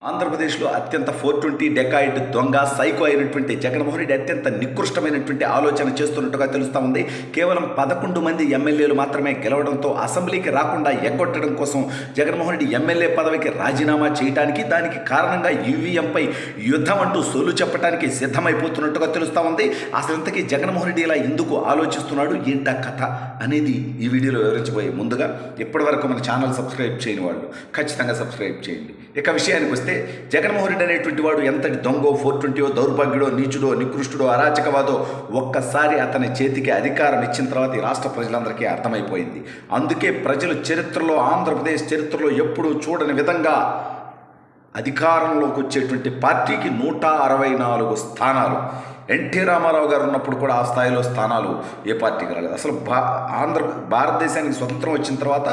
ఆంధ్రప్రదేశ్లో అత్యంత 420 డెకాయిడ్ దొంగ సైకో అయినటువంటి జగన్మోహన్ రెడ్డి అత్యంత నికృష్టమైనటువంటి ఆలోచన చేస్తున్నట్టుగా తెలుస్తూ ఉంది. కేవలం 11 మంది ఎమ్మెల్యేలు మాత్రమే గెలవడంతో అసెంబ్లీకి రాకుండా ఎగ్గొట్టడం కోసం జగన్మోహన్ రెడ్డి ఎమ్మెల్యే పదవికి రాజీనామా చేయడానికి, దానికి కారణంగా ఈవీఎంపై యుద్ధం అంటూ సొల్లు చెప్పడానికి సిద్ధమైపోతున్నట్టుగా తెలుస్తూ ఉంది. అసలు ఇంతకీ జగన్మోహన్ రెడ్డి ఇలా ఎందుకు ఆలోచిస్తున్నాడు, ఏంటా కథ అనేది ఈ వీడియోలో వివరించబోయే ముందుగా ఇప్పటివరకు మన ఛానల్ సబ్స్క్రైబ్ చేయని వాళ్ళు ఖచ్చితంగా సబ్స్క్రైబ్ చేయండి. ఇక విషయానికి వస్తే జగన్మోహన్ రెడ్డి అనేటువంటి వాడు ఎంతటి దొంగో, 420 దౌర్భాగ్యుడో, నీచుడో, నికృష్టుడో, అరాచకవాదో ఒక్కసారి అతని చేతికి అధికారం ఇచ్చిన తర్వాత ఈ రాష్ట్ర ప్రజలందరికీ అర్థమైపోయింది. అందుకే ప్రజలు చరిత్రలో, ఆంధ్రప్రదేశ్ చరిత్రలో ఎప్పుడూ చూడని విధంగా అధికారంలోకి వచ్చేటువంటి పార్టీకి 164 స్థానాలు. ఎన్టీ రామారావు గారు ఉన్నప్పుడు కూడా ఆ స్థాయిలో స్థానాలు ఏ పార్టీకి రాలేదు. అసలు భారతదేశానికి స్వతంత్రం వచ్చిన తర్వాత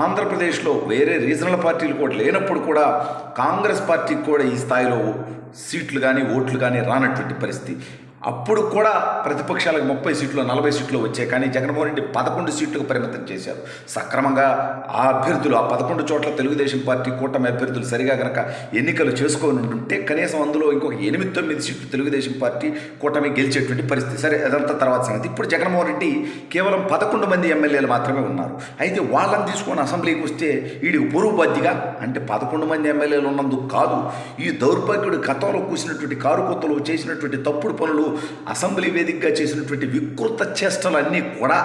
ఆంధ్రప్రదేశ్లో వేరే రీజనల్ పార్టీలు కూడా లేనప్పుడు కూడా కాంగ్రెస్ పార్టీకి కూడా ఈ స్థాయిలో సీట్లు కానీ ఓట్లు కానీ రానటువంటి పరిస్థితి. అప్పుడు కూడా ప్రతిపక్షాలకు 30 సీట్లు 40 సీట్లు వచ్చాయి. కానీ జగన్మోహన్ రెడ్డి 11 సీట్లకు పరిమితం చేశారు. సక్రమంగా ఆ అభ్యర్థులు, ఆ 11 చోట్ల తెలుగుదేశం పార్టీ కూటమి అభ్యర్థులు సరిగా కనుక ఎన్నికలు చేసుకొని ఉంటుంటే కనీసం అందులో ఇంకొక 8-9 సీట్లు తెలుగుదేశం పార్టీ కూటమి గెలిచేటువంటి పరిస్థితి. సరే, అదంతా తర్వాత సంగతి. ఇప్పుడు జగన్మోహన్ రెడ్డి కేవలం 11 మంది ఎమ్మెల్యేలు మాత్రమే ఉన్నారు. అయితే వాళ్ళని తీసుకొని అసెంబ్లీకి వస్తే వీడికి పొరుగు బద్దిగా, అంటే 11 మంది ఎమ్మెల్యేలు ఉన్నందుకు కాదు, ఈ దౌర్భాగ్యుడు గతంలో కూసినటువంటి కారుకొత్తలు, చేసినటువంటి తప్పుడు పనులు, అసెంబ్లీ వేదికగా చేసినటువంటి వికృత చేష్టలన్నీ కూడా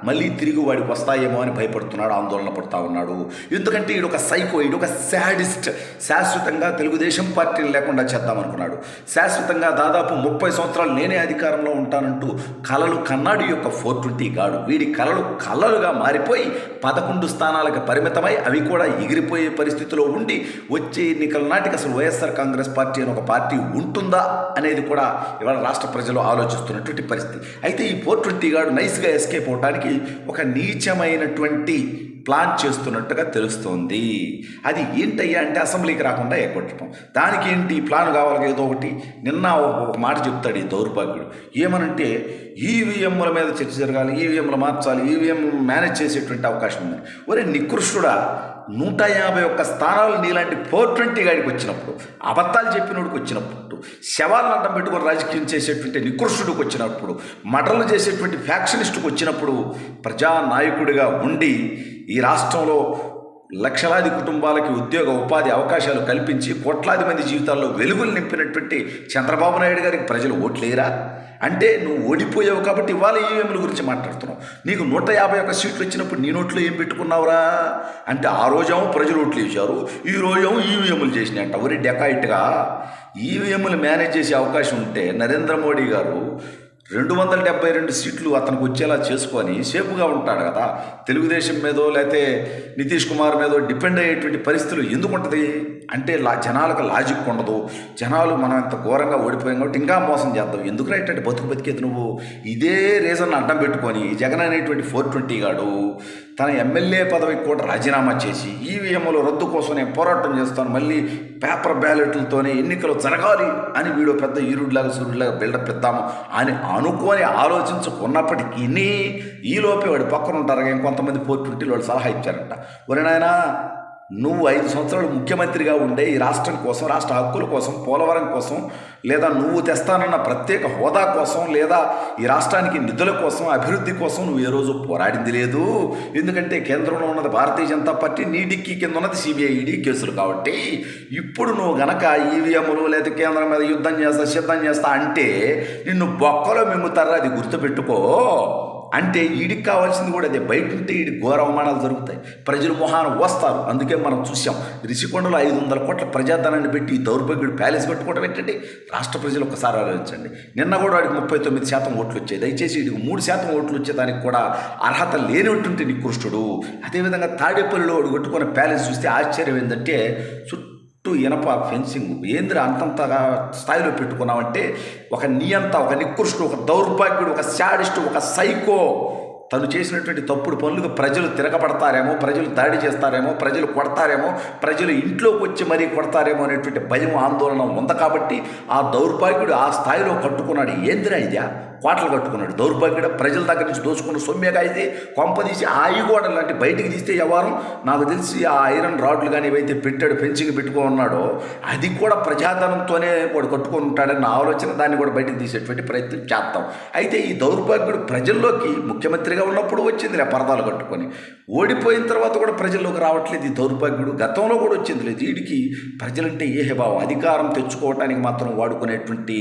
మళ్ళీ తిరిగి వాడికి వస్తాయేమో అని భయపడుతున్నాడు, ఆందోళన పడుతూ ఉన్నాడు. ఎందుకంటే ఈడు ఒక సైకో, ఈడు ఒక శాడిస్ట్. శాశ్వతంగా తెలుగుదేశం పార్టీని లేకుండా చేద్దామనుకున్నాడు. శాశ్వతంగా దాదాపు 30 సంవత్సరాలు నేనే అధికారంలో ఉంటానంటూ కలలు కన్నాడు ఈ యొక్క 420 గాడు. వీడి కలలుగా మారిపోయి 11 స్థానాలకు పరిమితమై అవి కూడా ఎగిరిపోయే పరిస్థితిలో ఉండి వచ్చే ఎన్నికల నాటికి అసలు వైఎస్ఆర్ కాంగ్రెస్ పార్టీ అని ఒక పార్టీ ఉంటుందా అనేది కూడా ఇవాళ రాష్ట్ర ప్రజలు ఆలోచిస్తున్నటువంటి పరిస్థితి. అయితే ఈ 420 గాడు నైస్గా ఎస్కేప్ అవడానికి ఒక నీచమైనటువంటి ప్లాన్ చేస్తున్నట్టుగా తెలుస్తోంది. అది ఏంటయ్యా అంటే అసెంబ్లీకి రాకుండా ఎగ్గొట్టడం. దానికి ఏంటి ప్లాన్ కావాలి, ఏదో ఒకటి. నిన్న ఒక మాట చెప్తాడు ఈ దౌర్భాగ్యుడు. ఏమనంటే ఈవీఎంల మీద చర్చ జరగాలి, ఈవీఎంలు మార్చాలి, ఈవీఎం మేనేజ్ చేసేటువంటి అవకాశం ఉంది. ఒరే నికృష్టుడా, 151 స్థానాలు నీలాంటి 420 గాడికి వచ్చినప్పుడు, అబద్ధాలు చెప్పినోడికి వచ్చినప్పుడు, శవాలను అడ్డం పెట్టుకొని రాజకీయం చేసేటువంటి నికృష్టుడికి వచ్చినప్పుడు, మటర్లు చేసేటువంటి ఫ్యాక్షనిస్టుకు వచ్చినప్పుడు, ప్రజానాయకుడిగా ఉండి ఈ రాష్ట్రంలో లక్షలాది కుటుంబాలకి ఉద్యోగ ఉపాధి అవకాశాలు కల్పించి కోట్లాది మంది జీవితాల్లో వెలుగులు నింపినటువంటి చంద్రబాబు నాయుడు గారికి ప్రజలు ఓట్లేరా? అంటే నువ్వు ఓడిపోయావు కాబట్టి ఇవాళ ఈవీఎంల గురించి మాట్లాడుతున్నావు. నీకు 151 సీట్లు వచ్చినప్పుడు నీ నోట్లో ఏం పెట్టుకున్నావురా అంటే ఆ రోజేమో ప్రజలు ఓట్లు వేశారు, ఈ రోజేమో ఈవీఎంలు చేసినాయంట. ఒరి డెకాయిట్గా ఈవీఎంలు మేనేజ్ చేసే అవకాశం ఉంటే నరేంద్ర మోడీ గారు 272 సీట్లు అతనికి వచ్చేలా చేసుకొని సేపుగా ఉంటాడు కదా. తెలుగుదేశం మీదో లేకపోతే నితీష్ కుమార్ మీదో డిపెండ్ అయ్యేటువంటి పరిస్థితులు ఎందుకు ఉంటుంది అంటే జనాలకు లాజిక్ ఉండదు. జనాలు మనం ఎంత ఘోరంగా ఓడిపోయాం కాబట్టి ఇంకా మోసం చేద్దాం, ఎందుకు రైట్ అంటే బతుకేది నువ్వు. ఇదే రీజన్ అడ్డం పెట్టుకొని జగన్ అనేటువంటి 420 గాడు తన ఎమ్మెల్యే పదవికి కూడా రాజీనామా చేసి ఈవీఎంల రద్దు కోసం నేను పోరాటం చేస్తాను, మళ్ళీ పేపర్ బ్యాలెట్లతోనే ఎన్నికలు జరగాలి అని వీడు పెద్ద ఈరుడిలాగా సూర్యుడిలాగా బిల్డప్ ఇద్దాము అని అనుకొని ఆలోచించుకున్నప్పటికీ ఈలోపే వాడి పక్కన ఉంటారు ఇంకొంతమంది 420 వాళ్ళు సలహా ఇచ్చారంట. ఒరే నాయనా, నువ్వు 5 సంవత్సరాలు ముఖ్యమంత్రిగా ఉండే ఈ రాష్ట్రం కోసం, రాష్ట్ర హక్కుల కోసం, పోలవరం కోసం, లేదా నువ్వు తెస్తానన్న ప్రత్యేక హోదా కోసం, లేదా ఈ రాష్ట్రానికి నిధుల కోసం, అభివృద్ధి కోసం నువ్వు ఏ రోజు పోరాడింది లేదు. ఎందుకంటే కేంద్రంలో ఉన్నది భారతీయ జనతా పార్టీ, నీ డిక్కీ కింద ఉన్నది సిబిఐ ఈడీ కేసులు. కాబట్టి ఇప్పుడు నువ్వు గనక ఈవీఎంలు లేదా కేంద్రం మీద యుద్ధం చేస్తా, సిద్ధం చేస్తా అంటే నిన్ను బొక్కలో మింగుతారా, అది గుర్తుపెట్టుకో. అంటే ఈడికి కావాల్సింది కూడా అదే. బయట ఉంటే ఈడి ఘోర అవమానాలు జరుగుతాయి, ప్రజలు మొహాన వస్తారు. అందుకే మనం చూసాం రిషికొండలో 500 కోట్ల ప్రజాధనాన్ని పెట్టి ఈ దౌర్భాగ్యుడు ప్యాలెస్ కట్టుకోవడం ఏంటంటే రాష్ట్ర ప్రజలు ఒక్కసారి ఆలోచించండి. నిన్న కూడా వాడికి 39% ఓట్లు వచ్చాయి. దయచేసి వీడికి 3% ఓట్లు వచ్చేదానికి కూడా అర్హత లేనిటువంటి నికృష్టుడు. అదేవిధంగా తాడేపల్లిలో వాడు కట్టుకున్న ప్యాలెస్ చూస్తే ఆశ్చర్యం ఏంటంటే చుట్టూ ఇనప ఫెన్సింగ్. ఏంద్ర అంతంతగా స్థాయిలో పెట్టుకున్నామంటే ఒక నియంత, ఒక నికృష్టుడు, ఒక దౌర్భాగ్యుడు, ఒక శాడిస్టు, ఒక సైకో తను చేసినటువంటి తప్పుడు పనులకు ప్రజలు తిరగబడతారేమో, ప్రజలు దాడి చేస్తారేమో, ప్రజలు కొడతారేమో, ప్రజలు ఇంట్లోకి వచ్చి మరీ కొడతారేమో అనేటువంటి భయం, ఆందోళన ఉంది. కాబట్టి ఆ దౌర్భాగ్యుడు ఆ స్థాయిలో కట్టుకున్నాడు. ఏందిరా ఇదా కోటలు కట్టుకున్నాడు. దౌర్భాగ్యుడు, ప్రజల దగ్గర నుంచి దోచుకున్న సొమ్మెగా అయితే కొంపదీసి ఆ గోడ లాంటి బయటికి తీస్తే వ్యవహారం నాకు తెలిసి ఆ ఐరన్ రాడ్లు కానీ ఏవైతే పెట్టాడు ఫెన్సింగ్ పెట్టుకున్నాడో అది కూడా ప్రజాధనంతోనే వాడు కట్టుకొని ఉంటాడన్న ఆలోచన, దాన్ని కూడా బయటికి తీసేటువంటి ప్రయత్నం చేద్దాం. అయితే ఈ దౌర్భాగ్యుడు ప్రజల్లోకి ముఖ్యమంత్రిగా ఉన్నప్పుడు వచ్చిందిలే పరదాలు కట్టుకొని, ఓడిపోయిన తర్వాత కూడా ప్రజల్లోకి రావట్లేదు ఈ దౌర్భాగ్యుడు. గతంలో కూడా వచ్చింది లేదు. వీడికి ప్రజలంటే ఏ భావం, అధికారం తెచ్చుకోవటానికి మాత్రం వాడుకునేటువంటి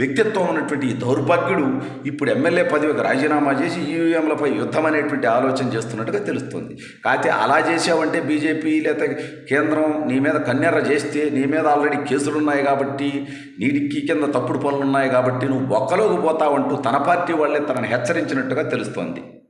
వ్యక్తిత్వం ఉన్నటువంటి ఈ దౌర్భాగ్యుడు ఇప్పుడు ఎమ్మెల్యే పదవికి రాజీనామా చేసి ఈవీఎంలపై యుద్ధం అనేటువంటి ఆలోచన చేస్తున్నట్టుగా తెలుస్తుంది. కాకపోతే అలా చేసావంటే బీజేపీ లేదా కేంద్రం నీ మీద కన్నెర్ర చేస్తే, నీ మీద ఆల్రెడీ కేసులు ఉన్నాయి కాబట్టి, నీటికి కింద తప్పుడు పనులు ఉన్నాయి కాబట్టి నువ్వు బొక్కలోకి పోతావంటూ తన పార్టీ వాళ్ళే తనని హెచ్చరించినట్టుగా తెలుస్తోంది.